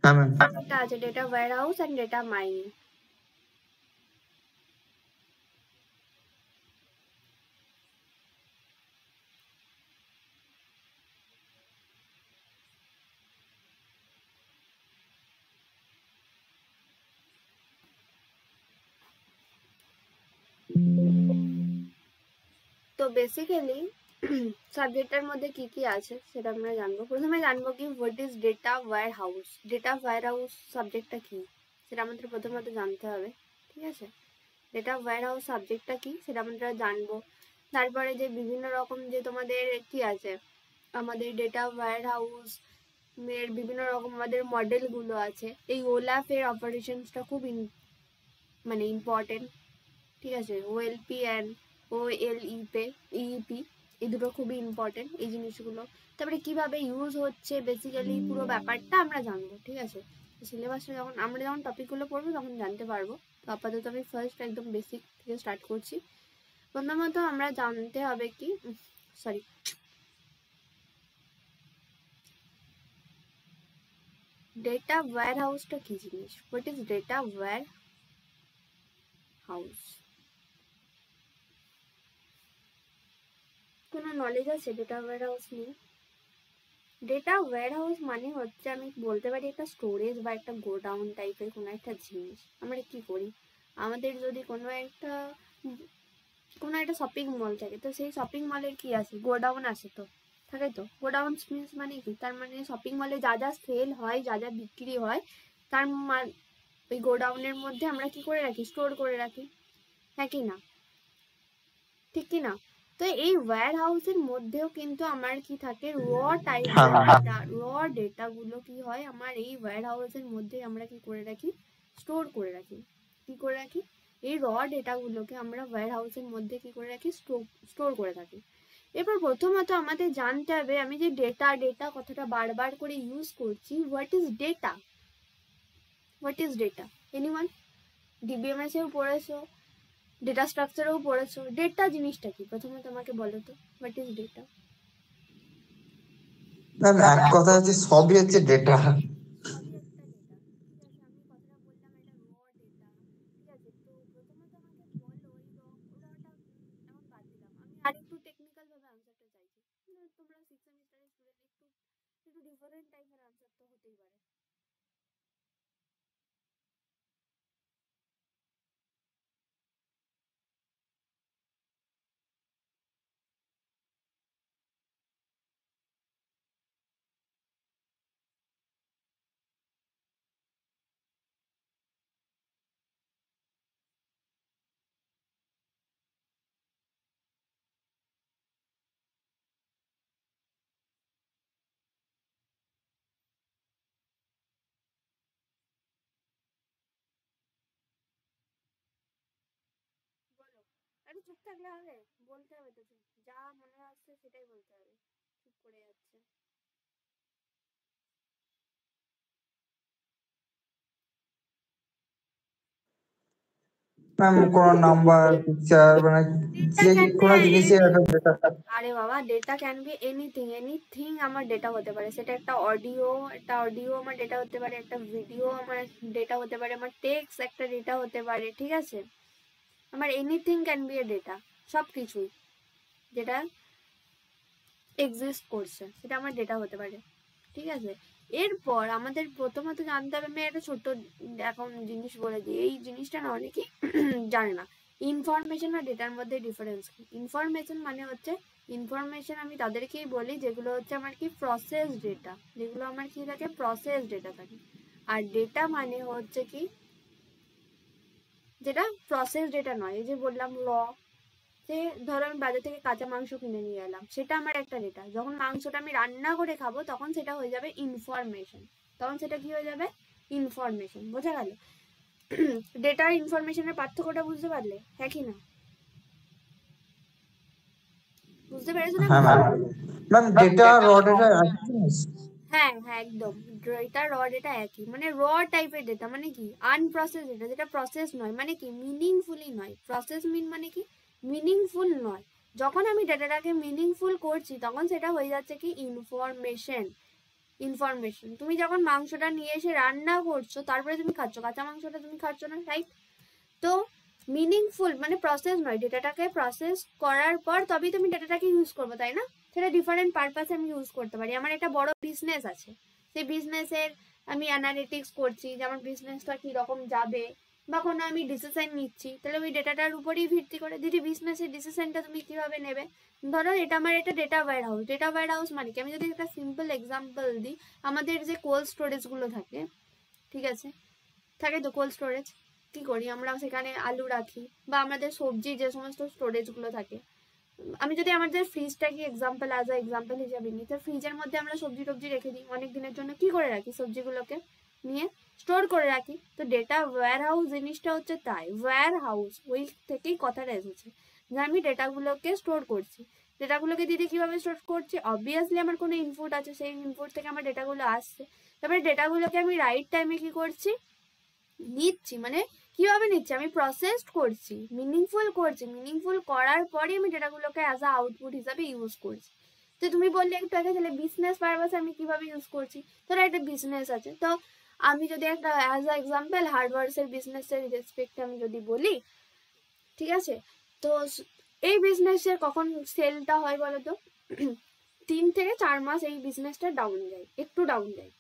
হ্যাঁ ম্যাম। এটা আছে data warehouse and data mining. তো বেসিক্যালি সাবজেক্টের মধ্যে কি কি আছে সেটা আমরা জানবো। প্রথমে জানবো কি what is data warehouse. Data warehouse সাবজেক্টটা কি সেটা আমাদের প্রথমত জানতে হবে, ঠিক আছে। ডেটা ওয়্যারহাউস সাবজেক্টটা কি সেটা আমরা জানবো। তারপরে যে বিভিন্ন রকম যে তোমাদের কি আছে, আমাদের ডেটা ওয়্যারহাউস এর বিভিন্ন রকম আমাদের মডেলগুলো আছে। এই ওলাফ এর অপারেশনসটা খুব মানে ইম্পর্টেন্ট, ঠিক আছে। ওএলপি অ্যান্ড ইইপি এই দুটো খুবই ইম্পর্টেন্ট এই জিনিসগুলো। তারপরে কিভাবে ইউজ হচ্ছে বেসিক্যালি পুরো ব্যাপারটা আমরা জানবো, ঠিক আছে। সিলেবাসটা যখন আমরা যখন টপিকগুলো পড়বো তখন জানতে পারবো। তো আপাতত আমি ফার্স্ট একদম বেসিক থেকে স্টার্ট করছি। প্রথমত আমরা জানতে হবে কি ডেটা ওয়্যারহাউসটা কি জিনিস। What is data warehouse? কোনো নলেজ আছে ডেটা ওয়্যারহাউস নিয়ে? ডেটা ওয়্যারহাউস মানে হচ্ছে আমি বলতে পারি একটা স্টোরেজ বা একটা গোডাউন টাইপের কোনো একটা জিনিস। আমরা কি করি, আমাদের যদি কোনো একটা শপিং মল থাকে, তো সেই শপিং মলের কি আছে, গোডাউন আছে, তো থাকে তো। গোডাউন মিন্স মানে কি, তার মানে শপিং মলে যা যা সেল হয়, যা যা বিক্রি হয়, তার ওই গোডাউনের মধ্যে আমরা কি করে রাখি, স্টোর করে রাখি, হ্যাঁ কি না, ঠিক কি না। তো এই ওয়্যার হাউসের মধ্যেও কিন্তু আমার কি থাকে, ডেটা গুলো কি হয় আমার এই ওয়্যার হাউসের মধ্যে আমরা কি করে রাখি, স্টোর করে রাখি। কি করে রাখি, এই ডেটা গুলোকে আমরা ওয়্যার হাউসের মধ্যে কি করে রাখি, স্টোর করে থাকি। এবার প্রথমত আমাদের জানতে হবে, আমি যে ডেটা ডেটা কথাটা বারবার করে ইউজ করছি, what is data? What is data? Anyone DBMS এও পড়েছো, ডেটা স্ট্রাকচারেও পড়েছো। ডেটা জিনিসটা কি প্রথমে তোমাকে বলো তো, হোয়াট ইজ ডেটা? ম্যাম এক কথা হচ্ছে সবই হচ্ছে ডেটা। সবই একটা ডেটা, ঠিক আছে। আমি কথাটা বললাম এটা ডেটা, ঠিক আছে। তো প্রথমত আমাকে বলো এই রটা এখন বাদ দিলাম, আমি আর একটু টেকনিক্যাল ভাবে আনসারটা চাইছি। তোমরা 6 সেমিস্টারের স্টুডেন্ট, একটু ডিফারেন্ট টাইপের আনসার তো হতেই পারে। বলো, আরে চুপ থাকলে হবে, বলতে হবে তো, যা মনে আসছে সেটাই বলতে হবে, চুপ করে যাচ্ছে। ম্যাম কোন নাম্বার, পিকচার মানে ডেটা যে ক্যান বি কোনো জিনিসের একটা ডেটা। আরে বাবা, data can be anything, anything আমার ডেটা হতে পারে। সেটা একটা অডিও আমার ডেটা হতে পারে, একটা ভিডিও আমার ডেটা হতে পারে, আমার টেক্সট একটা ডেটা হতে পারে, ঠিক আছে। আমার anything can B A data, সব কিছুই যেটা এক্সিস্ট করছে সেটা আমার ডেটা হতে পারে, ঠিক আছে। এরপর আমাদের প্রথমত জানতে হবে, আমি একটা ছোট্ট এখন জিনিস বলে দিই, এই জিনিসটা না অনেকেই জানে না। ইনফরমেশন আর ডেটার মধ্যে ডিফারেন্স কি? ইনফরমেশন মানে হচ্ছে, ইনফরমেশন আমি তাদেরকেই বলি যেগুলো হচ্ছে আমার কি প্রসেস ডেটা, যেগুলো আমার কি থাকে, প্রসেস ডেটা থাকে। আর ডেটা মানে হচ্ছে কি, যেটা প্রসেস ডেটা নয়। এই যে বললাম সে ধরো আমি বাজার থেকে কাঁচা মাংস কিনে নিয়ে এলাম, সেটা আমার একটা ডেটা। যখন মাংসটা আমি রান্না করে খাবো তখন সেটা হয়ে যাবে ইনফরমেশন, তখন সেটা কি হয়ে যাবে, ইনফরমেশন। বোঝা গেল? ডেটা আর ইনফরমেশনের পার্থক্যটা বুঝতে পারলে, হ্যাঁ কি না? বুঝতে পেরেছো না? হ্যাঁ ম্যাম। ম্যাম ডেটা র ডেটা একই জিনিস? হ্যাঁ হ্যাঁ একদম, ডেটা ডেটা একই, মানে টাইপের ডেটা মানে কি, আনপ্রসেস ডেটা, যেটা প্রসেস নয়, মানে কি মিনিংফুলি নয়। প্রসেস মানে কি, মিনিংফুল নয়। যখন আমি ডেটাটাকে মিনিংফুল করছি তখন সেটা হয়ে যাচ্ছে কি, ইনফরমেশন। ইনফরমেশন। তুমি যখন মাংসটা নিয়ে এসে রান্না করছো তারপরে তুমি খাচ্ছ, কাঁচা মাংসটা তুমি খাচ্ছ না, রাইট? তো মিনিংফুল মানে প্রসেস নয়, ডেটাটাকে প্রসেস করার পর তবেই তুমি ডেটাটাকে ইউজ করবো, তাই না? সেটা ডিফারেন্ট পারপাসে আমি ইউজ করতে পারি। আমার একটা বড় বিজনেস আছে, সেই বিজনেসের আমি অ্যানালিটিক্স করছি যে আমার বিজনেসটা কীরকম যাবে, বা কোনো আমি ডিসিশন নিচ্ছি, তাহলে ওই ডেটাটার উপরেই ভিত্তি করে দিদি বিজনেসের ডিসিশনটা তুমি কীভাবে নেবে। ধরো এটা আমার একটা data warehouse. Data warehouse মানে কি, আমি যদি একটা সিম্পল এক্সাম্পল দিই, আমাদের যে কোল্ড স্টোরেজগুলো থাকে, ঠিক আছে, থাকে তো কোল্ড স্টোরেজ, কি করি আমরা সেখানে আলু রাখি, বা আমাদের সবজি যে সমস্ত স্টোরেজগুলো থাকে, আমি যদি আমাদের ফ্রিজটাকে এক্সাম্পল এক্সাম্পল হিসাবে নিই, তো ফ্রিজের মধ্যে আমরা সবজি টবজি রেখে দিই অনেক দিনের জন্য, কি করে রাখি, সবজিগুলোকে নিয়ে স্টোর করে রাখি। তো ডেটা ওয়্যার হাউস জিনিসটা হচ্ছে তাই, ওয়্যার হাউস ওই থেকেই কথাটা এসেছে যে আমি ডেটাগুলোকে স্টোর করছি। ডেটাগুলোকে দিদি কীভাবে স্টোর করছি, অবভিয়াসলি আমার কোনো ইনপুট আছে, সেই ইনপুট থেকে আমার ডেটাগুলো আসছে, তারপরে ডেটাগুলোকে আমি রাইট টাইমে কি করছি, নিচ্ছি। মানে কিভাবে নিচ্ছি, আমি প্রসেসড করছি, মিনিংফুল করছি, মিনিংফুল করার পরে আমি ডেটাগুলোকে অ্যাজ আ আউটপুট হিসাবে ইউজ করছি। তো তুমি বললে একটু আগে তাহলে বিজনেস পারপাসে আমি কিভাবে ইউজ করছি, তোর একটা বিজনেস আছে, তো আমি যদি একটা অ্যাজ আ এক্সাম্পল হার্ডওয়ার্সের বিজনেসের রেসপেক্টে আমি যদি বলি, ঠিক আছে, তো এই বিজনেসের কখন সেলটা হয় বলো তো, 3 থেকে 4 মাস এই বিজনেসটা ডাউন যায়, একটু ডাউন যায়,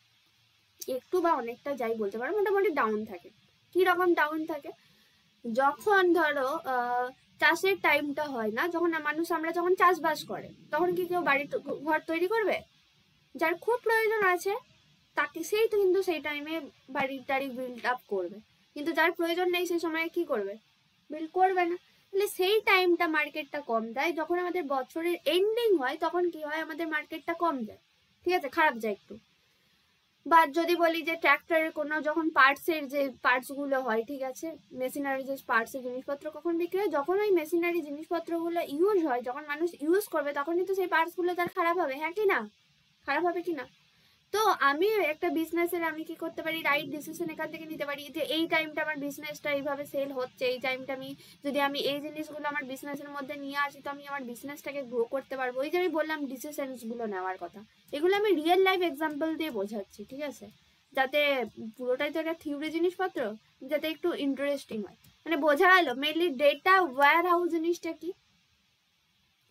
একটু বা অনেকটা যাই বলতে পারো, মোটামুটি ডাউন থাকে। কি রকম ডাউন থাকে, যখন ধরো চাষের টাইমটা হয় না, যখন আমরা যখন চাষবাস করে, তখন কি কেউ বাড়ি ঘর তৈরি করবে? যার খুব প্রয়োজন আছে তাকে সেই তো কিন্তু সেই টাইমে বাড়ি টাড়ি বিল্ড আপ করবে, কিন্তু যার প্রয়োজন নেই সেই সময় কি করবে, বিল্ড করবে না। তাহলে সেই টাইমটা মার্কেটটা কম যায়, যখন আমাদের বছরের এন্ডিং হয় তখন কি হয়, আমাদের মার্কেটটা কম যায়, ঠিক আছে, খারাপ যায় একটু। বা যদি বলি যে ট্র্যাক্টরের কোনো যখন পার্টসের যে পার্টসগুলো হয়, ঠিক আছে, মেশিনারি যে পার্টসের জিনিসপত্র কখন বিক্রি হয়, যখন ওই মেশিনারি জিনিসপত্রগুলো ইউজ হয়, যখন মানুষ ইউজ করবে তখনই তো সেই পার্টসগুলো তার খারাপ হবে, হ্যাঁ কি না, খারাপ হবে কি না? তো আমি একটা বিজনেসের আমি কি করতে পারি, রাইট ডিসিশন এখান থেকে নিতে পারি যে এই টাইমটা আমার বিজনেসটা এইভাবে সেল হচ্ছে, এই টাইমটা আমি যদি আমি এই জিনিসগুলো আমার বিজনেসের মধ্যে নিয়ে আসি তো আমি আমার বিজনেসটাকে গ্রো করতে পারবো। ওই যে আমি বললাম ডিসিশনসগুলো নেওয়ার কথা, এগুলো আমি রিয়েল লাইফ এক্সাম্পল দিয়ে বোঝাচ্ছি, ঠিক আছে, যাতে পুরোটাই তো একটা থিওরি জিনিসপত্র, যাতে একটু ইন্টারেস্টিং হয়, মানে বোঝা গেল মেনলি ডেটা ওয়্যার হাউস জিনিসটা কি,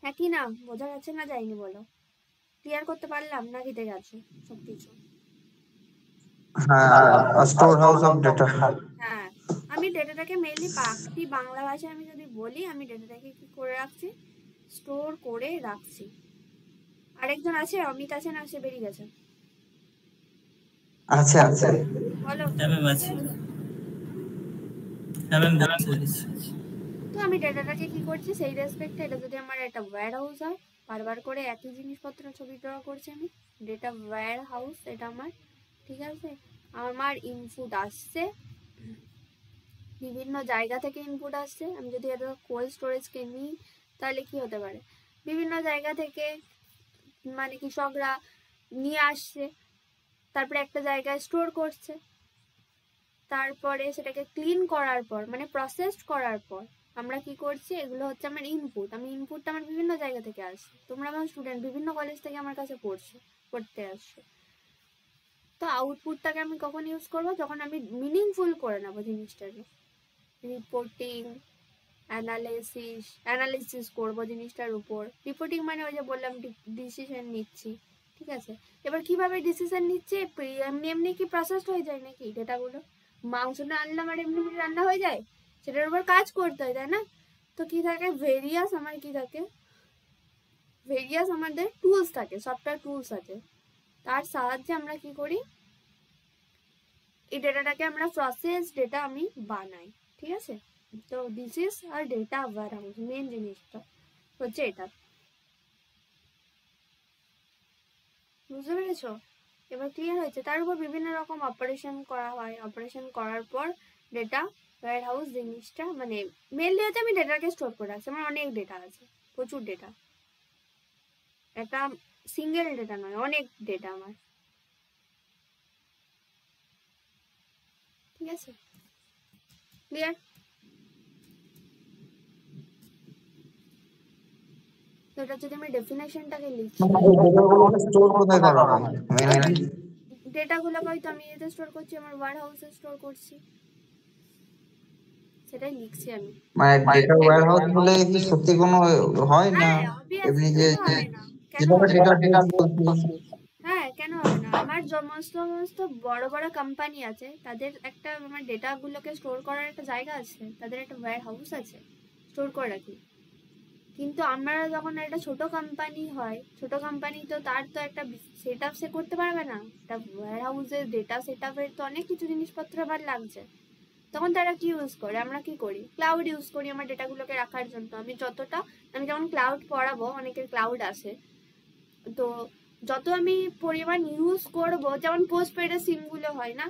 হ্যাঁ কি না, বোঝা যাচ্ছে না যায়নি বলো, ক্লিয়ার করতে পারলাম না কেটে গেছে সবকিছু? হ্যাঁ, স্টোর হাউস অফ ডেটা। হ্যাঁ, আমি ডেটাটাকে মেইনলি বাকি বাংলা ভাষায় আমি যদি বলি, আমি ডেটাটাকে কি করে রাখছি, স্টোর করে রাখছি। আরেকজন আছে, অমিত আছে না, সে বেরিয়ে গেছে, আছে আছে। বলো। হ্যাঁ ম্যাম আছে, হ্যাঁ ম্যাম বলছি। তো আমি ডেটাটাকে কি করছি সেই রেসপেক্টে, এটা যদি আমার একটা ওয়্যার হাউস হয়, বারবার করে একই জিনিসপত্র ছবি ড্র করছি আমি, ডেটা ওয়্যার হাউস এটা আমার, ঠিক আছে, আমার ইনপুট আসছে বিভিন্ন জায়গা থেকে, ইনপুট আসছে, আমি যদি এটা কোল্ড স্টোরেজকে নিই তাহলে কি হতে পারে, বিভিন্ন জায়গা থেকে মানে কৃষকরা নিয়ে আসছে, তারপরে একটা জায়গায় স্টোর করছে, তারপরে সেটাকে ক্লিন করার পর মানে প্রসেসড করার পর আমরা কি করছি, এগুলো হচ্ছে আমার ইনপুট। আমি ইনপুটটা আমার বিভিন্ন জায়গা থেকে আসছে, তোমরা আমার স্টুডেন্ট, বিভিন্ন কলেজ থেকে আমার কাছে পড়তে আসছো, তো আউটপুটটাকে আমি কখন ইউজ করবো, যখন আমি মিনিংফুল করে নেবো জিনিসটাকে, রিপোর্টিং অ্যানালিসিস করবো জিনিসটার উপর। রিপোর্টিং মানে ওই যে বললাম ডিসিশন নিচ্ছি, ঠিক আছে। এবার কিভাবে ডিসিশন নিচ্ছে, এমনি এমনি কি প্রসেসড হয়ে যায় নাকি ডেটাগুলো, মাংসটা আনলাম আর এমনি এমনি রান্না হয়ে যায়, সেটার উপর কাজ করতে হয়, তাই না? তো কি থাকে, ভেরিয়াস আমাদের টুলস থাকে, সফটওয়্যার টুলস আছে, তার সাহায্যে আমরা কি করি, এই ডেটাটাকে আমরা প্রসেস ডেটা আমি বানাই, ঠিক আছে। তো this is our data warehouse, main জিনিসটা হচ্ছে এটা, বুঝতে পেরেছো? এবার ক্লিয়ার হয়েছে? তার উপর বিভিন্ন রকম অপারেশন করা হয়, অপারেশন করার পর ডেটা ওয়্যার হাউস জিনিসটা মানে মেনলি হচ্ছে আমি ডেটাকে স্টোর করে রাখছি। আমার অনেক ডেটা আছে, প্রচুর ডেটা, একটা সিঙ্গেল ডেটা নয়, অনেক ডেটা আমার, ঠিক আছে, ক্লিয়ার? তো এটা যদি আমি ডেফিনেশনটাকে লিখি, স্টোর কোথায় করা হয় ডেটাগুলোকে হয়তো আমি এতে স্টোর করছি, আমার ওয়্যার হাউসে স্টোর করছি, সেটাই লিখছি আমি। মানে ডেটা ওয়্যার হাউস বলে কি সত্যি কোনো হয় না হ্যাঁ এমনি অবভিয়াসলি, যে কেন হবে না, কেন যেভাবে হবে ডেটা না? বলছি হ্যাঁ কেন হবে না, আমার সমস্ত বড় বড় কোম্পানি আছে, তাদের একটা আমার ডেটাগুলোকে স্টোর করার একটা জায়গা আছে, তাদের একটা ওয়্যার হাউস আছে, স্টোর করে রাখি। কিন্তু আমরা যখন একটা ছোট কোম্পানি হয়, ছোট কোম্পানি তো তার তো একটা সেট আপ সে করতে পারবে না, একটা ওয়্যার হাউসের ডেটা সেট আপের তো অনেক কিছু জিনিসপত্র আবার লাগছে। তখন তারা কি ইউজ করে, আমরা কি করি, ক্লাউড ইউজ করি আমার ডেটাগুলোকে রাখার জন্য। আমি যেমন ক্লাউড পড়াবো, অনেকের ক্লাউড আছে, তো যত আমি পরিমাণ ইউজ করব, যেমন পোস্ট পেডের সিমগুলো হয় না,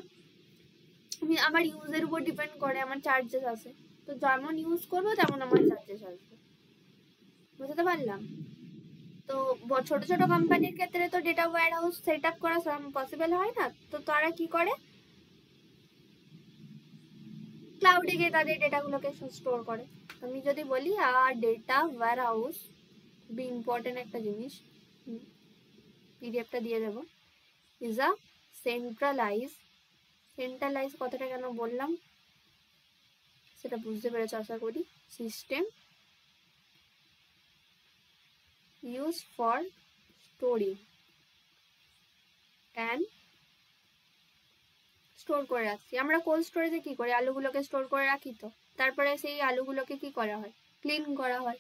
আমি আমার ইউজের উপর ডিপেন্ড করে আমার চার্জেস আছে, তো যেমন ইউজ করবো তেমন আমার চার্জেস আসবে। বুঝতে পারলাম? তো ছোট ছোট কোম্পানির ক্ষেত্রে তো data warehouse set up করা পসিবল হয় না, তো তারা কি করে, ক্লাউডে গিয়ে তাদের ডেটাগুলোকে স্টোর করে। আমি যদি বলি ডেটা ওয়্যার হাউস, খুবই ইম্পর্টেন্ট একটা জিনিস, পিডিএফটা দিয়ে দেবো, ইজ আ সেন্ট্রালাইজ কথাটা কেন বললাম সেটা বুঝতে পেরেছো আশা করি। System use for storing and store করে রাখছি। আমরা কোল্ড স্টোরেজে কি করি, আলুগুলোকে স্টোর করে রাখি, তো তারপরে সেই আলুগুলোকে কি করা হয়, ক্লিন করা হয়,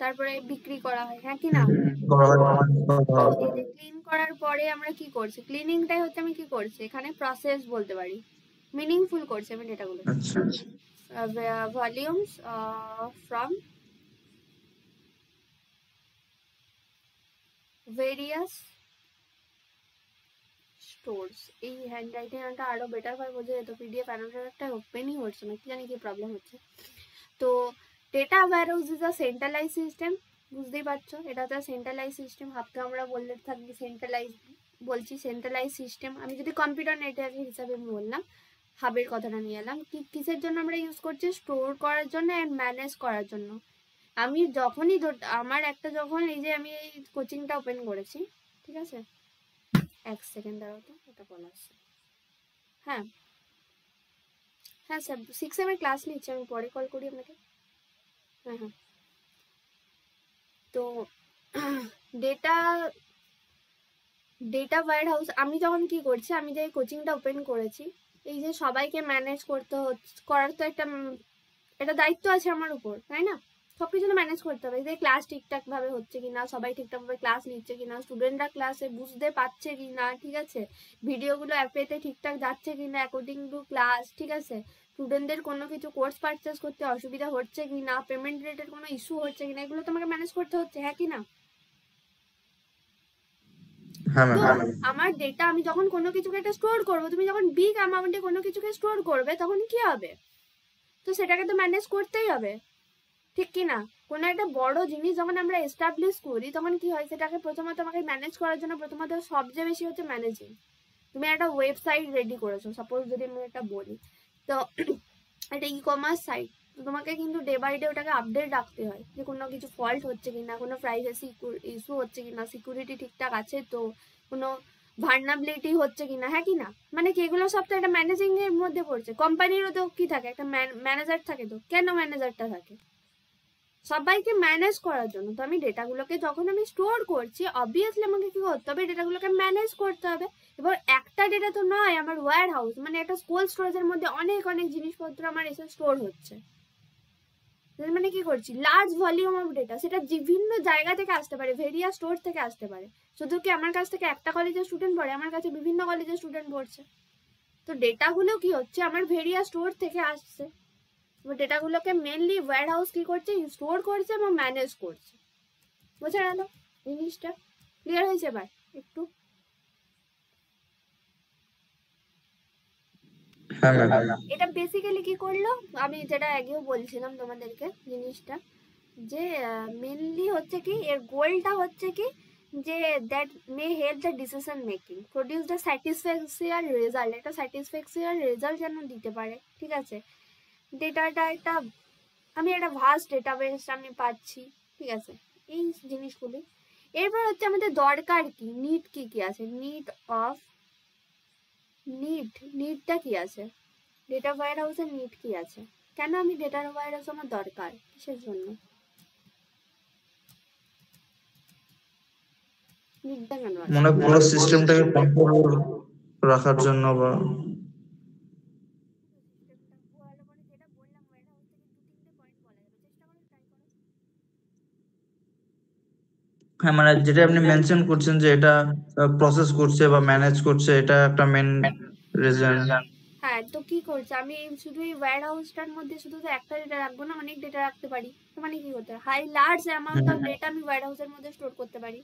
তারপরে বিক্রি করা হয়, হ্যাঁ কি না? ক্লিন করার পরে আমরা কি করছি, ক্লিনিংটাই হচ্ছে আমি কি করছি এখানে প্রসেস বলতে পারি, মিনিংফুল করছি আমি ডেটাগুলো। Volumes from various stores. এই হ্যান্ড রাইটিংটা আরো বেটার ভাবে বোঝা যেত, পিডিএফ অ্যানোটেটরটা ওপেনই হচ্ছে না, কি জানি কি প্রবলেম হচ্ছে। তো data warehouse is a centralise system, বুঝতেই পারছো, এটা তো সেন্ট্রালাইজ সিস্টেম, হাফকে আমরা বললে থাকি সেন্ট্রালাইজ, বলছি সেন্ট্রালাইজ সিস্টেম। আমি যদি কম্পিউটার নেটওয়ার্ক হিসাবে আমি বললাম, হাবের কথাটা নিয়ে এলাম, কিসের জন্য আমরা ইউজ করছি, স্টোর করার জন্য অ্যান্ড ম্যানেজ করার জন্য। আমি যখনই আমার একটা যখন এই যে আমি এই কোচিংটা ওপেন করেছি, ঠিক আছে, এক সেকেন্ড দাঁড়াও তো, এটা বলা আছে। হ্যাঁ হ্যাঁ স্যার 6 এর ক্লাস নিচ্ছি, আমি পরে কল করি আপনাকে। হ্যাঁ হ্যাঁ, তো ডেটা ওয়্যার হাউস আমি যখন কি করছি, আমি যে কোচিংটা ওপেন করেছি, এই যে সবাইকে ম্যানেজ করার তো একটা দায়িত্ব আছে আমার উপর, তাই না? সবকিছু তো ম্যানেজ করতে হবে, যে ক্লাস ঠিকঠাক ভাবে হচ্ছে কিনা, সবাই ঠিকঠাক ভাবে ক্লাস নিচ্ছে কিনা, স্টুডেন্টরা ক্লাসে বুঝতে পারছে কিনা, ঠিক আছে, ভিডিওগুলো অ্যাপেতে ঠিকঠাক যাচ্ছে কিনা অ্যাকর্ডিং টু ক্লাস, ঠিক আছে, স্টুডেন্টদের কোনো কিছু কোর্স পারচেস করতে অসুবিধা হচ্ছে কিনা, পেমেন্ট রেটের কোনো ইস্যু হচ্ছে কিনা, এগুলো তোমাকে ম্যানেজ করতে হচ্ছে, হ্যাঁ কি না? তো আমার ডেটা, আমি যখন কোনো কিছুকে একটা স্টোর করবো, তুমি যখন বিগ অ্যামাউন্টে কোনো কিছুকে স্টোর করবে তখন কি হবে, তো সেটাকে তো ম্যানেজ করতেই হবে, ঠিক কি না? কোনো একটা বড় জিনিস যখন আমরা এস্টাবলিশ করি তখন কি হয়, সেটাকে প্রথমত আমাকে ম্যানেজ করার জন্য প্রথমত সবচেয়ে বেশি হচ্ছে ম্যানেজিং। তুমি একটা ওয়েবসাইট রেডি করেছো, সাপোজ যদি আমি এটা বলি, তো একটা ই কমার্স সাইট, তো তোমাকে কিন্তু ডে বাই ডে ওটাকে আপডেট রাখতে হয়, যে কোনো কিছু ফল্ট হচ্ছে কিনা, কোনো প্রাইভেসি ইস্যু হচ্ছে কিনা, সিকিউরিটি ঠিকঠাক আছে তো, কোনো ভার্নাবিলিটি হচ্ছে কিনা, হ্যাঁ কি না? মানে কি এগুলো সব তো একটা ম্যানেজিং এর মধ্যে পড়ছে। কোম্পানিরও তো কি থাকে, একটা ম্যানেজার থাকে, তো কেন ম্যানেজারটা থাকে, সবাইকে ম্যানেজ করার জন্য। তো আমি ডেটাগুলোকে যখন আমি স্টোর করছি, অবভিয়াসলি আমাকে কি করতে হবে, ডেটাগুলোকে ম্যানেজ করতে হবে। এবার একটা ডেটা তো নয়, আমার ওয়্যার হাউস মানে একটা কোল্ড স্টোরেজের মধ্যে অনেক অনেক জিনিসপত্র আমার এসে স্টোর হচ্ছে, মানে কি করছি, লার্জ ভলিউম অফ ডেটা, সেটা বিভিন্ন জায়গা থেকে আসতে পারে, ভেরিয়াস স্টোর থেকে আসতে পারে। শুধু কি আমার কাছ থেকে একটা কলেজের স্টুডেন্ট পড়ে, আমার কাছে বিভিন্ন কলেজের স্টুডেন্ট পড়ছে, তো ডেটাগুলো কি হচ্ছে আমার ভেরিয়াস স্টোর থেকে আসছে। ডেটাগুলোকে মেনলি ওয়্যার হাউস কি করছে, স্টোর করছে এবং ম্যানেজ করছে। বোঝা গেল জিনিসটা? ক্লিয়ার হয়েছে এবার একটু? এটা বেসিক্যালি কি করলো, আমি যেটা আগেও বলছিলাম তোমাদেরকে জিনিসটা, যে মেনলি হচ্ছে কি এর গোলটা হচ্ছে কি, যে that may help the decision making, produce the satisfaction result, একটা স্যাটিসফ্যাকশন রেজাল্ট যেন দিতে পারে, ঠিক আছে। ডেটাটা একটা, আমি একটা ভাস্ট ডেটাবেস আমি পাচ্ছি, ঠিক আছে, এই জিনিসগুলি। এরপর হচ্ছে আমাদের দরকার কি, নিড কি কি আছে, নিডটা কি আছে, ডেটা ওয়্যার হাউসের নিড কি আছে, কেন আমি ডেটা ওয়্যার হাউস আমার দরকার, কিসের জন্য, নিডটা কেন আছে? মানে পুরো সিস্টেমটাকে কন্ট্রোল রাখার জন্য বা হ্যাঁ, মানে যেটা আপনি মেনশন করছেন যে এটা প্রসেস করছে বা ম্যানেজ করছে, এটা একটা মেন রিজন। হ্যাঁ, তো কি করছে, আমি শুধু এই ওয়্যার হাউসটার মধ্যে শুধু তো একটা ডেটা রাখবো না, অনেক ডেটা রাখতে পারি। তো মানে কি করতে হয়, high large amount of data আমি ওয়্যার হাউসের মধ্যে স্টোর করতে পারি।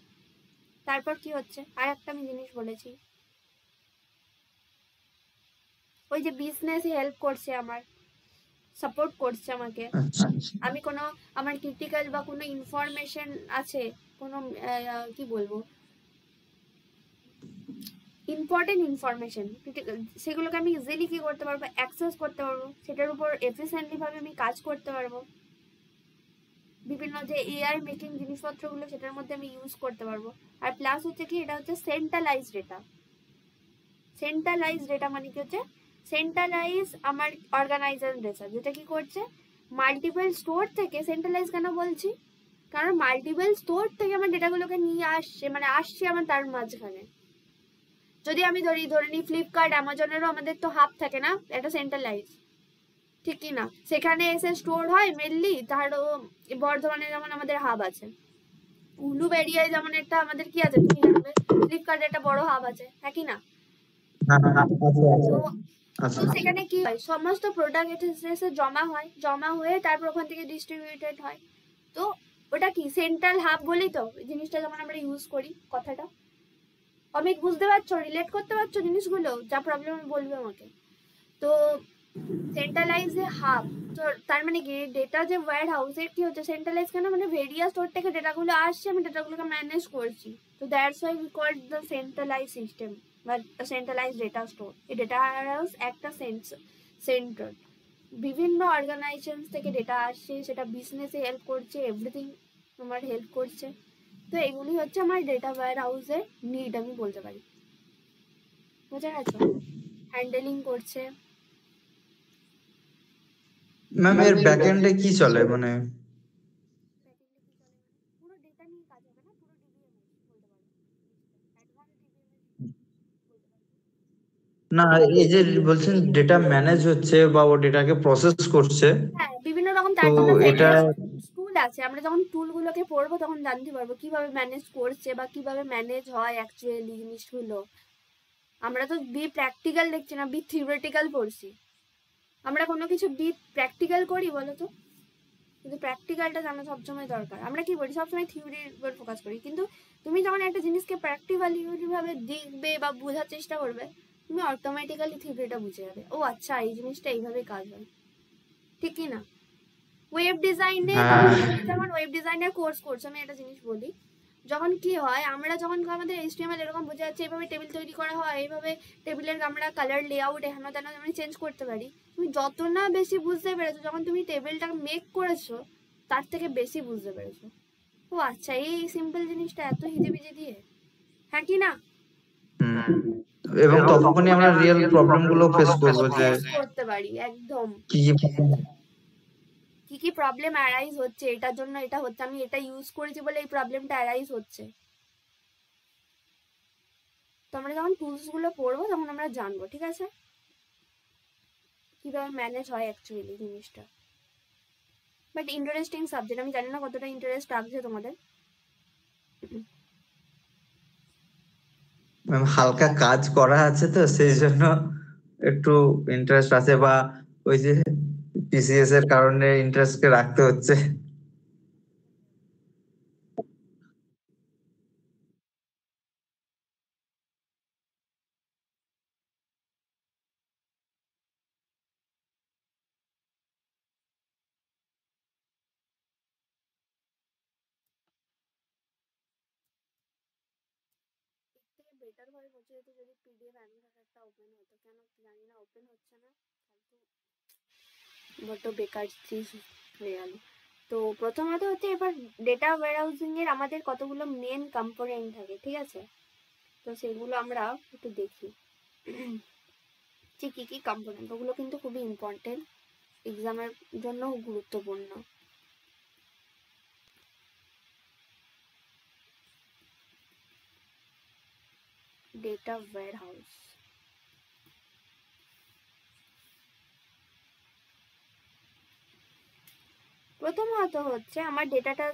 তারপর কি হচ্ছে, আর একটা আমি জিনিস বলেছি, ওই যে বিজনেস হেল্প করছে, আমার সাপোর্ট করছে আমাকে। আমি কোনো আমার ক্রিটিক্যাল বা কোনো ইনফরমেশন আছে, কোনো কি বলবো, ইম্পর্টেন্ট ইনফরমেশন, সেগুলোকে আমি ইজিলি কি করতে পারবো, অ্যাক্সেস করতে পারবো, সেটার উপর এফিসিয়েন্টলি ভাবে আমি কাজ করতে পারবো। বিভিন্ন যে এআই মেকিং জিনিসপত্রগুলো সেটার মধ্যে আমি ইউজ করতে পারবো। আর প্লাস হচ্ছে কি, এটা হচ্ছে সেন্ট্রালাইজ ডেটা। সেন্ট্রালাইজ ডেটা মানে কি হচ্ছে, সেন্ট্রালাইজ আমার অর্গানাইজেশন ডেটা, যেটা কি করছে মাল্টিপল স্টোর থেকে, সেন্ট্রালাইজ কেন বলছি, কারণ মাল্টিপল স্টোর থেকে আমার ডেটাগুলোকে নিয়ে আসছে, মানে আসছে আমার তার মাঝখানে। যদি আমি ধরে নিই ফ্লিপকার্ট অ্যামাজনেরও আমাদের তো হাব থাকে না, এটা সেন্ট্রালাইজ, ঠিক কি না, সেখানে এসে স্টোর হয় মেনলি। ধরো বর্ধমানে যেমন আমাদের হাব আছে, উলুবেড়িয়ায় যেমন একটা আমাদের কি আছে তুমি জানবে, ফ্লিপকার্টের একটা বড় হাব আছে, হ্যাঁ কি না? তো সেখানে কি হয়, সমস্ত প্রোডাক্ট এসে জমা হয়, জমা হয়ে তারপর ওখান থেকে ডিস্ট্রিবিউটেড হয়। তো ওটা কি সেন্ট্রাল হাব বলেই তো জিনিসটা যখন আমরা ইউজ করি কথাটা। অমিত, বুঝতে পারছো, রিলেট করতে পারছো জিনিসগুলো, যা প্রবলেম বলবে আমাকে। তো সেন্ট্রালাইজ হাব, তো তার মানে কি ডেটা যে ওয়্যার হাউসের কি হচ্ছে সেন্ট্রালাইজ কেন, মানে ভেরিয়াস স্টোর থেকে ডেটাগুলো আসছে, আমি ডেটাগুলোকে ম্যানেজ করছি। তো that's why we call the centralise system বা সেন্ট্রালাইজ ডেটা স্টোর। এই ডেটা হাউস একটা সেন্টার, বিভিন্ন অর্গানাইজেশন থেকে ডেটা আসছে, সেটা বিজনেসে হেল্প করছে, এভরিথিং আমার হেল্প করছে। তো এগুলি হচ্ছে আমার ডেটা ওয়্যার হাউসের নিড, আমি বলতে পারি। বোঝা গেছে, হ্যান্ডেলিং করছে। ম্যাম এর ব্যাকএন্ডে কি চলে, মানে পুরো ডেটা নিয়ে কাজ হবে না, পুরো ডিবিএমএস বলতে পারো, অ্যাডভান্স না এই যে বলছেন ডেটা ম্যানেজ হচ্ছে বা ও ডেটাকে প্রসেস করছে, হ্যাঁ, বিভিন্ন রকম, তো তার জন্য এটা টুল আছে। আমরা যখন টুলগুলোকে পড়বো তখন জানতে পারবো কিভাবে ম্যানেজ করছে বা কিভাবে ম্যানেজ হয় অ্যাকচুয়ালি জিনিসগুলো। আমরা তো বি প্র্যাকটিক্যাল দেখছি না, বি থিওরিটিক্যাল পড়ছি। আমরা কোনো কিছু বি প্র্যাকটিক্যাল করি বলো তো, কিন্তু প্র্যাকটিক্যালটা জানা সবসময় দরকার। আমরা কি বলি, সবসময় থিওরির উপর ফোকাস করি, কিন্তু তুমি যখন একটা জিনিসকে প্র্যাকটিক্যালি ভাবে দেখবে বা বোঝার চেষ্টা করবে, তুমি অটোমেটিক্যালি থিওরিটা বুঝে যাবে, ও আচ্ছা এই জিনিসটা এইভাবে কাজ হয়, ঠিক কি না? ওয়েব ডিজাইনে, হ্যাঁ যেমন ওয়েব ডিজাইনের কোর্স করছো, আমি একটা জিনিস বলি, যখন কি হয়, আমরা যখন আমাদের এইচটিএমএল এরকম বোঝা যাচ্ছে, এইভাবে টেবিল তৈরি করা হয়, এইভাবে টেবিলের আমরা কালার লেআউট এখানে তেন আমি চেঞ্জ করতে পারি, তুমি যত না বেশি বুঝতে পেরেছো, যখন তুমি টেবিলটা মেক করেছো তার থেকে বেশি বুঝতে পেরেছো, ও আচ্ছা এই সিম্পল জিনিসটা এত হিজিবিজি দিয়ে, হ্যাঁ কি না? হুম, এবং তখনই আমরা রিয়েল প্রবলেম গুলো ফেস করবো যে করতে পারি একদম, কি কি কি কি প্রবলেম অ্যারাইজ হচ্ছে, এটার জন্য এটা হচ্ছে, আমি এটা ইউজ করেছি বলে এই প্রবলেমটা অ্যারাইজ হচ্ছে। তো আমরা যখন টুলসগুলো পড়বো তখন আমরা জানবো, ঠিক আছে, কিভাবে ম্যানেজ হয় অ্যাকচুয়ালি জিনিসটা। বাট ইন্টারেস্টিং সাবজেক্ট, আমি জানি না কতটা ইন্টারেস্ট রাখছে তোমাদের। ম্যাম হালকা কাজ করা আছে তো সেই জন্য একটু ইন্টারেস্ট আছে, বা ওই যে পিসিএস এর কারণে ইন্টারেস্ট কে রাখতে হচ্ছে। থেকে বেটার হয় হচ্ছে যদি পিডিএফ অ্যানিমেশনটা ওপেন হতো, কেন জানি না ওপেন হচ্ছে না, ফালতু বড্ড বেকার চিজ হয়ে গেল। তো প্রথমত হচ্ছে এবার ডেটা ওয়্যারহাউসিং এর আমাদের কতগুলো মেন কম্পোনেন্ট থাকে, ঠিক আছে? তো সেগুলো আমরা একটু দেখি যে কি কি কম্পোনেন্ট, ওগুলো কিন্তু খুবই ইম্পর্টেন্ট, এক্সামের জন্য গুরুত্বপূর্ণ। ডেটা ওয়্যারহাউস, প্রথমত হচ্ছে আমার ডেটাটা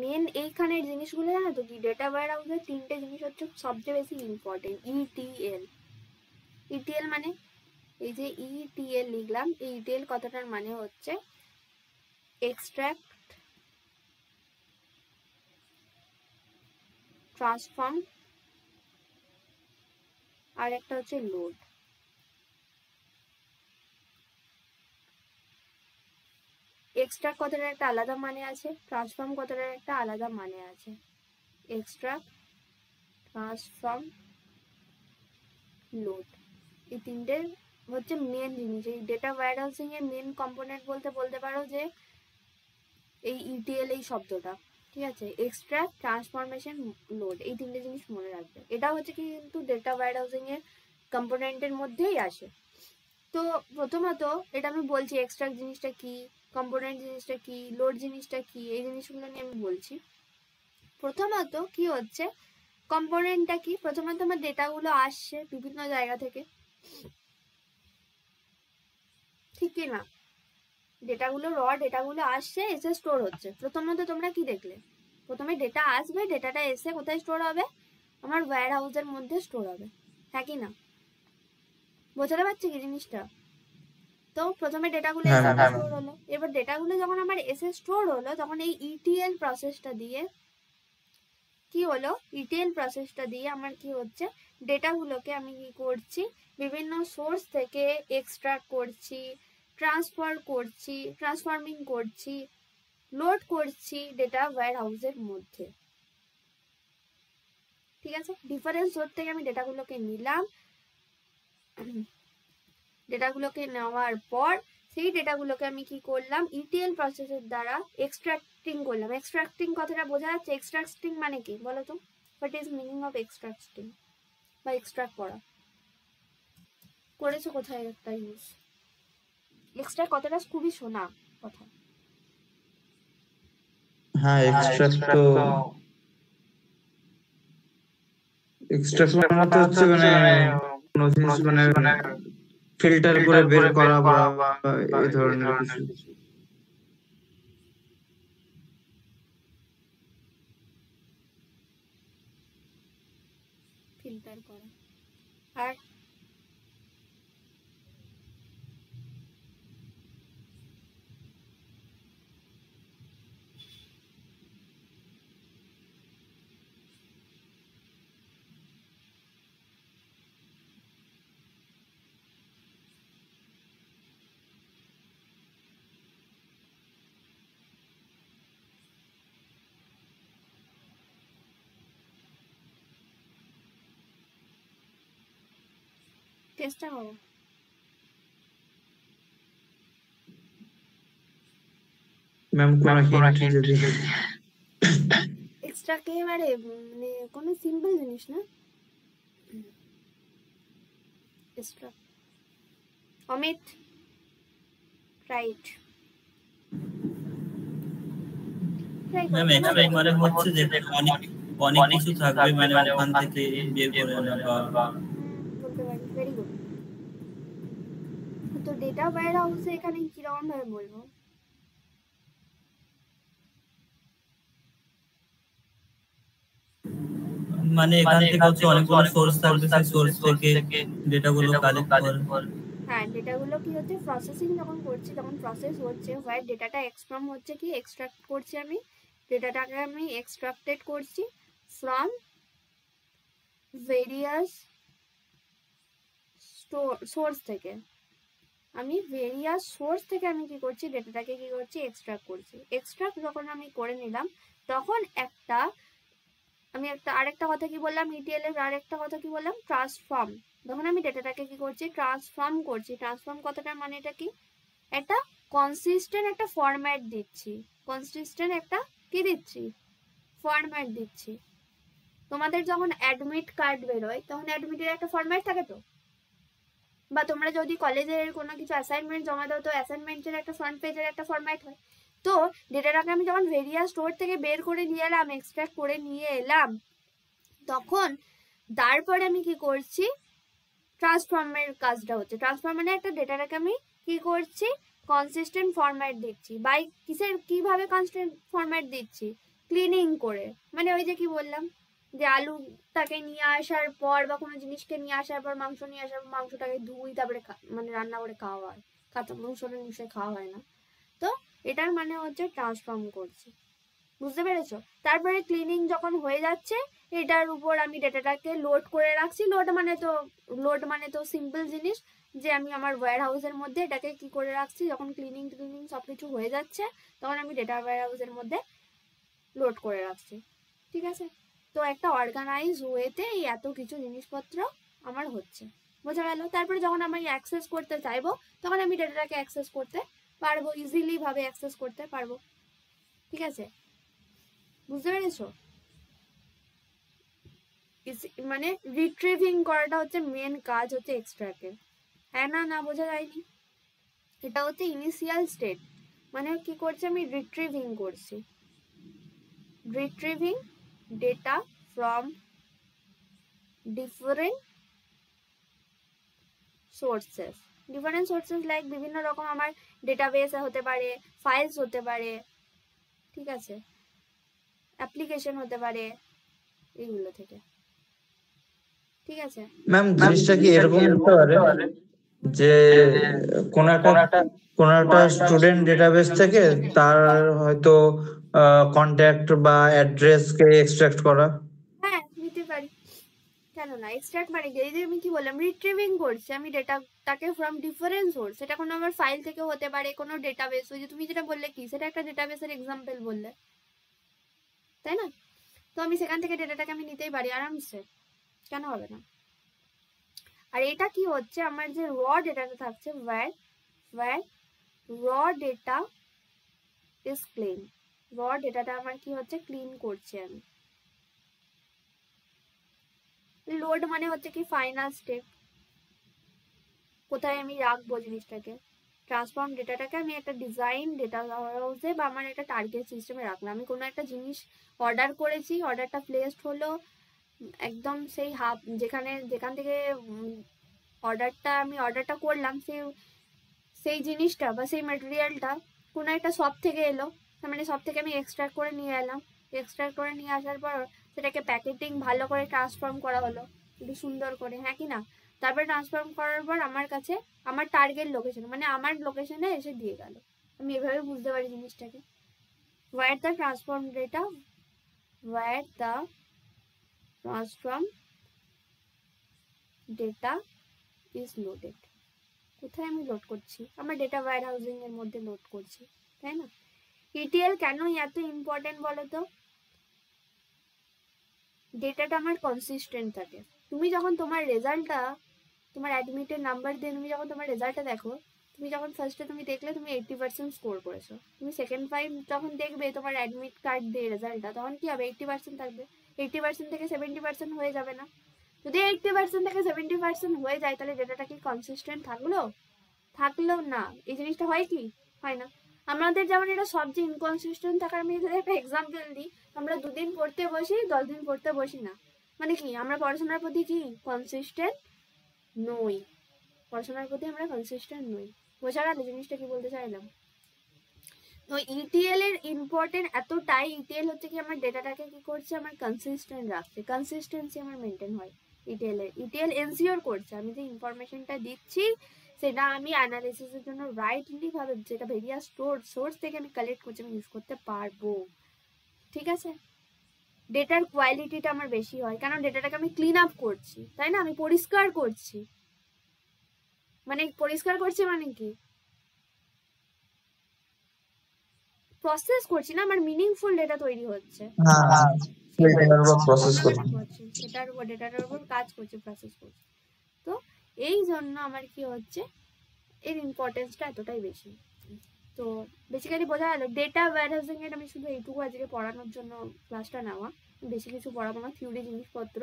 মেন এইখানের জিনিসগুলো জানো তো কি, ডেটা ওয়্যারহাউসের তিনটে জিনিস হচ্ছে সবচেয়ে বেশি ইম্পর্টেন্ট। ইটিএল, ইটিএল মানে এই যে ইটিএল লিখলাম, এই ইটিএল কথাটার মানে হচ্ছে এক্সট্রাক্ট, ট্রান্সফর্ম, আর একটা হচ্ছে লোড। এক্সট্রাক্ট কথাটার একটা আলাদা মানে আছে, ট্রান্সফর্ম কথাটার একটা আলাদা মানে আছে। এক্সট্রাক্ট, ট্রান্সফর্ম, লোড, এই তিনটে হচ্ছে মেন জিনিস। এই ডেটা ওয়্যারহাউসিং এর মেন কম্পোনেন্ট বলতে পারো যে এই ইটিএল এই শব্দটা, ঠিক আছে? এক্সট্রাক্ট, ট্রান্সফরমেশন, লোড, এই তিনটে জিনিস মনে রাখবে। এটা হচ্ছে কি কিন্তু ডেটা ওয়্যারহাউসিং এর কম্পোনেন্টের মধ্যেই আসে। তো প্রথমত এটা আমি বলছি এক্সট্রাক্ট জিনিসটা কি, কম্পোনেন্ট জিনিসটা কি, লোড জিনিসটা কি, এই জিনিসগুলো নিয়ে আমি বলছি। প্রথমত কি হচ্ছে কম্পোনেন্টটা কি, প্রথমত আমার ডেটাগুলো আসছে বিভিন্ন জায়গা থেকে, ঠিক কি না? ডেটাগুলো ডেটাগুলো আসছে, এসে স্টোর হচ্ছে। প্রথমত তোমরা কি দেখলে, প্রথমে ডেটা আসবে, ডেটাটা এসে কোথায় স্টোর হবে, আমার ওয়্যার হাউসের মধ্যে স্টোর হবে, হ্যাঁ কি না? বোঝাতে পারছি কি জিনিসটা? তো প্রথমে ডেটাগুলো এসে স্টোর হলো, এবার ডেটাগুলো যখন আমার এসে স্টোর হলো তখন এই ইটিএল প্রসেসটা দিয়ে কি হলো, ইটিএল প্রসেসটা দিয়ে আমার কি হচ্ছে, ডেটাগুলোকে আমি কি করছি, বিভিন্ন সোর্স থেকে এক্সট্রাক্ট করছি, ট্রান্সফর্মিং করছি, লোড করছি ডেটা ওয়্যারহাউসের মধ্যে, ঠিক আছে? ডিফারেন্ট সোর্স থেকে আমি ডেটাগুলোকে নিলাম, ডেটাগুলোকে নেওয়ার পর সেই ডেটাগুলোকে আমি কি করলাম, ইটিএল প্রসেসের দ্বারা এক্সট্রাক্টিং করলাম। এক্সট্রাক্টিং কথাটা বোঝা যাচ্ছে? এক্সট্রাক্টিং মানে কি বলো তো, what is meaning of extracting বা এক্সট্রাক্ট করা? করেছো কোথায় একটা ইউজ? এক্সট্রাক্ট কথাটা খুবই শোনা কথা। হ্যাঁ, এক্সট্রাক্ট তো এক্সট্রাক্ট মানে তো হচ্ছে মানে কোনো জিনিস মানে ফিল্টার করে বের করা বা এই ধরনের কিছু। ফিল্টার করা। আর চেষ্টা করো। ম্যাম কোন হিন্ট যদি। এক্সট্রাক্ট এবারে মানে কোনো সিম্পল জিনিস না, extract. Amit, right. Ma'am extract মানে হচ্ছে যে অনেক অনেক কিছু থাকবে, মানে ওখান থেকে বের করে আনা বা বলতে পারি, ভেরি গুড। তো ডেটা ওয়্যারহাউসে এখানে কিরকম ভাবে বলবো, মানে এখান থেকে হচ্ছে অনেকগুলো সোর্স থাকবে, সেই সোর্স থেকে ডেটাগুলো কালেক্ট করে। হ্যাঁ, ডেটাগুলো কি হচ্ছে, প্রসেসিং যখন করছি তখন প্রসেস হচ্ছে, হোয়াইট ডেটাটা এক্সট্রাম হচ্ছে কি এক্সট্রাক্ট করছি, আমি ডেটাটাকে আমি এক্সট্রাক্টেড করছি ফ্রম ভেরিয়াস সোর্স থেকে। আমি ভেরিয়াস সোর্স থেকে আমি কি করছি, ডেটাটাকে কি করছি, এক্সট্রাক্ট করছি। এক্সট্রাক্ট যখন আমি করে নিলাম তখন আমি আরেকটা কথা কি বললাম, ইটিএল এর আরেকটা কথা কি বললাম, ট্রান্সফর্ম। যখন আমি ডেটাটাকে কি করছি, ট্রান্সফর্ম করছি। ট্রান্সফর্ম কথাটার মানে এটা কি, একটা কনসিস্টেন্ট একটা ফরম্যাট দিচ্ছি, কনসিস্টেন্ট একটা কি দিচ্ছি, ফরম্যাট দিচ্ছি। তোমাদের যখন অ্যাডমিট কার্ড বেরোয় তখন অ্যাডমিটের একটা ফরম্যাট থাকে তো, বা তোমরা যদি কলেজের কোনো কিছু অ্যাসাইনমেন্ট জমা দাও তো অ্যাসাইনমেন্টের একটা ফ্রন্ট পেজের একটা ফরম্যাট হয়। তো ডেটাটাকে আমি যখন ভেরিয়া স্টোর থেকে বের করে নিয়ে এলাম, এক্সট্রাক্ট করে নিয়ে এলাম, তখন তারপরে আমি কি করছি, ট্রান্সফর্মের কাজটা হচ্ছে। ট্রান্সফর্ম মানে একটা ডেটাটাকে আমি কি করছি, কনসিস্টেন্ট ফরম্যাট দিচ্ছি। বাই কিসের, কিভাবে কনসিস্টেন্ট ফরম্যাট দিচ্ছি, ক্লিনিং করে। মানে ওই যে কি বললাম যে আলুটাকে নিয়ে আসার পর বা কোনো জিনিসকে নিয়ে আসার পর, মাংস নিয়ে আসার পর মাংসটাকে ধুই তারপরে মানে রান্না করে খাওয়া হয়, কাঁচা মাংসটা নিশ্চয়ই খাওয়া হয় না। তো এটার মানে হচ্ছে ট্রান্সফর্ম করছি, বুঝতে পেরেছো? তারপরে ক্লিনিং যখন হয়ে যাচ্ছে এটার উপর আমি ডেটাটাকে লোড করে রাখছি। লোড মানে তো সিম্পল জিনিস, যে আমি আমার ওয়্যার হাউসের মধ্যে এটাকে কি করে রাখছি, যখন ক্লিনিং সবকিছু হয়ে যাচ্ছে তখন আমি ডেটা ওয়্যার হাউসের মধ্যে লোড করে রাখছি। ঠিক আছে? তো একটা অর্গানাইজ ওয়েতে এই এত কিছু জিনিসপত্র আমার হচ্ছে, বোঝা গেল? তারপরে যখন আমি অ্যাক্সেস করতে চাইবো তখন আমি ডেটাটাকে অ্যাক্সেস করতে পারবো, ইজিলি ভাবে অ্যাক্সেস করতে পারবো। ঠিক আছে, বুঝতে পেরেছো? মানে রিট্রিভিং করাটা হচ্ছে মেন কাজ হচ্ছে এক্সট্রাক্টের। হ্যাঁ না বোঝা যায়নি? এটা হচ্ছে ইনিশিয়াল স্টেট, মানে কি করছি আমি, রিট্রিভিং করছি, retrieving data from different sources. Different sources like বিভিন্ন রকম আমার ডেটাবেস হতে পারে, ফাইলস হতে পারে, ঠিক আছে, অ্যাপ্লিকেশন হতে পারে, এইগুলো থেকে। ঠিক আছে ম্যাম, জিনিসটা কি এরকম হতে পারে যে কোন একটা স্টুডেন্ট ডেটাবেস থেকে তার হয়তো কন্ট্যাক্ট বা অ্যাড্রেস কে এক্সট্রাক্ট করা? হ্যাঁ, নিতে পারি, কেন না? এক্সট্রাক্ট মানে এই যে আমি কি বললাম, রিট্রিভিং করছি আমি ডেটাটাকে ফ্রম ডিফারেন্ট সোর্স। সেটা কোনো আমার ফাইল থেকে হতে পারে, কোনো ডেটাবেস, ওই যে তুমি যেটা বললে কি, সেটা একটা ডেটাবেসের এক্সাম্পল বললে, তাই না? তো আমি সেখান থেকে ডেটাটাকে আমি নিতেই পারি আরামসে, কেন হবে না? আর এটা কি হচ্ছে, আমার যে র ডেটাটা থাকছে, where raw data is clean, র ডেটাটা আমার কি হচ্ছে, ক্লিন করছি আমি। লোড মানে হচ্ছে কি, ফাইনাল স্টেপ, কোথায় আমি রাখবো জিনিসটাকে। ট্রান্সফর্ম ডেটাটাকে আমি একটা ডিজাইন ডেটা হাউসে বা আমার একটা টার্গেট সিস্টেমে রাখলাম। আমি কোনো একটা জিনিস অর্ডার করেছি, অর্ডারটা প্লেসড হলো, একদম সেই যেখান থেকে অর্ডারটা করলাম, সেই জিনিসটা বা সেই ম্যাটেরিয়ালটা কোনো একটা শপ থেকে এলো, তার মানে শপ থেকে আমি এক্সট্রাক্ট করে নিয়ে এলাম। এক্সট্রাক্ট করে নিয়ে আসার পর সেটাকে প্যাকেটিং ভালো করে ট্রান্সফর্ম করা হলো, একটু সুন্দর করে, হ্যাঁ কি না? তারপরে ট্রান্সফর্ম করার পর আমার কাছে আমার টার্গেট লোকেশন, মানে আমার লোকেশনে এসে দিয়ে গেল। আমি এভাবে বুঝতে পারি জিনিসটাকে। where the transform data is loaded, কোথায় আমি লোড করছি, আমার ডেটা ওয়্যার হাউসিং এর মধ্যে লোড করছি, তাই না? ইটিএল কেন এত ইম্পর্টেন্ট বলো তো? ডেটাটা আমার কনসিস্টেন্ট থাকে। তুমি যখন তোমার রেজাল্টটা, তোমার অ্যাডমিটের নাম্বার দিয়ে তুমি যখন তোমার রেজাল্টটা দেখো, তুমি যখন ফার্স্টে তুমি দেখলে তুমি 80% স্কোর করেছো, তুমি সেকেন্ড টাইম যখন দেখবে তোমার অ্যাডমিট কার্ড দিয়ে রেজাল্টটা, তখন কি হবে, 80% থাকবে। 80% থেকে 70% হয়ে যাবে না? যদি 80% থেকে 70% হয়ে যায় তাহলে ডেটাটা কি কনসিস্টেন্ট থাকলো না? এই জিনিসটা হয় কি, হয় না? আমাদের যেমন এটা সবচেয়ে ইনকনসিস্টেন্ট থাকার, আমি যদি একটা এক্সাম্পল দিই, আমরা 2 দিন পড়তে বসি, 10 দিন পড়তে বসি না, মানে কি আমরা পড়াশোনার প্রতি কি কনসিস্টেন্ট নই, পড়াশোনার প্রতি আমরা কনসিস্টেন্ট নই। বোঝা গেল জিনিসটা কি বলতে চাইলাম? তো ইটিএল এর ইম্পর্টেন্ট এতটাই, ইটিএল হচ্ছে কি আমার ডেটাটাকে কি করছে, আমার কনসিস্টেন্ট রাখছে, কনসিস্টেন্সি আমার মেনটেন হয়। ইটিএল এনসিওর করছে আমি যে ইনফরমেশনটা দিচ্ছি সেটা আমি অ্যানালিসিসের জন্য রাইটলি ভাবে, যেটা ভেরিয়া সোর্স থেকে আমি কালেক্ট করছি, আমি ইউজ করতে পারবো। ঠিক আছে? ডেটার কোয়ালিটিটা আমার বেশি হয়, কারণ ডেটাটাকে আমি ক্লিন আপ করছি, তাই না? আমি পরিষ্কার করছি, মানে কি, প্রসেস করছি না, আমার মিনিংফুল ডেটা তৈরি হচ্ছে, সেটার উপর ডেটাটার উপর কাজ করছি, প্রসেস করছি। তো এই জন্য আমার কি হচ্ছে, এর ইম্পর্টেন্সটা এতটাই বেশি। তো বেসিক্যালি বোঝা গেল ডেটা ওয়্যারহাউসিং এর আমি শুধু এইটুকু আজকে পড়ানোর জন্য ক্লাসটা নেওয়া, বেশি কিছু পড়াবো না, থিওরি জিনিসপত্র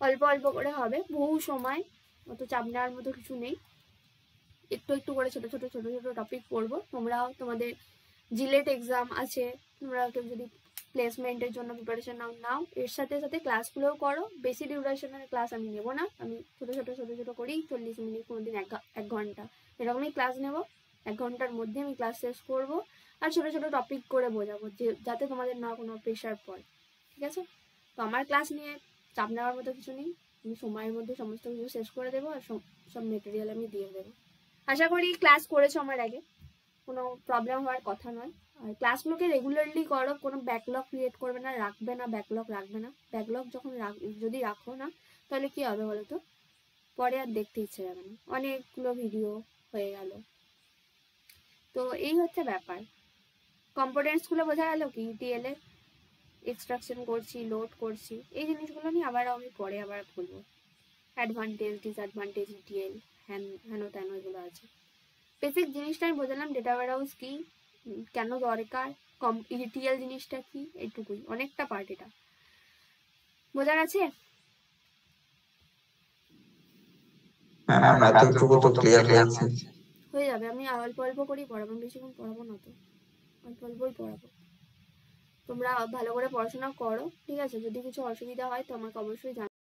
অল্প অল্প করে হবে, বহু সময়, অত চাপ নেওয়ার মতো কিছু নেই, একটু একটু করে ছোট ছোট ছোট ছোট টপিক পড়বো। তোমরাও তোমাদের জিলেট এক্সাম আছে, তোমরা কেউ যদি প্লেসমেন্টের জন্য প্রিপারেশন নাও এর সাথে সাথে ক্লাসগুলোও করো। বেশি ডিউরেশনের ক্লাস আমি নেবো না, আমি ছোট ছোট ছোট ছোট করি, 40 মিনিট, কোনোদিন 1 ঘন্টা এরকমই ক্লাস নেব। 1 ঘন্টার মধ্যে আমি ক্লাস শেষ করবো, আর ছোট ছোট টপিক করে বোঝাবো, যে যাতে তোমাদের না কোনো প্রেশার পড়ে, ঠিক আছে? তো আমার ক্লাস নিয়ে চাপ নেওয়ার মতো কিছু নেই, আমি সময়ের মধ্যে সমস্ত কিছু শেষ করে দেবো, আর সব মেটেরিয়াল আমি দিয়ে দেবো। আশা করি ক্লাস করেছো আমার আগে, কোনো প্রবলেম হওয়ার কথা নয়। আর ক্লাসগুলোকে রেগুলারলি করো, কোনো ব্যাকলগ ক্রিয়েট করবে না, রাখবে না, ব্যাকলগ রাখবে না। ব্যাকলগ যখন যদি রাখো না, তাহলে কি হবে বলো তো, পরে আর দেখতে ইচ্ছে যাবে না, অনেকগুলো ভিডিও হয়ে গেল। তো এই হচ্ছে ব্যাপার। কম্পোনেন্টসগুলো বোঝা গেল কি, ইটিএল এ এক্সট্রাকশন করছি, লোড করছি, এই জিনিসগুলো নিয়ে আবার আমি পরে আবার বলবো। অ্যাডভান্টেজ, ডিসঅ্যাডভান্টেজ, ইটিএল, হেন তেন এগুলো আছে। বেসিক জিনিসটা আমি বোঝালাম, ডেটা ওয়্যারহাউস কি, কেন দরকার, ইটিএল জিনিসটা কি, এইটুকুই, অনেকটা পার্ট এটা বোঝা গেছে। হ্যাঁ ম্যাম, এতটুকু তো ক্লিয়ার হয়েছে। হয়ে যাবে, আমি অল্প অল্প করেই পড়াবো, বেশিক্ষণ পড়াবো না, তো অল্প অল্পই পড়াবো। তোমরা ভালো করে পড়াশোনা করো, ঠিক আছে? যদি কিছু অসুবিধা হয় তো আমাকে অবশ্যই জানাও।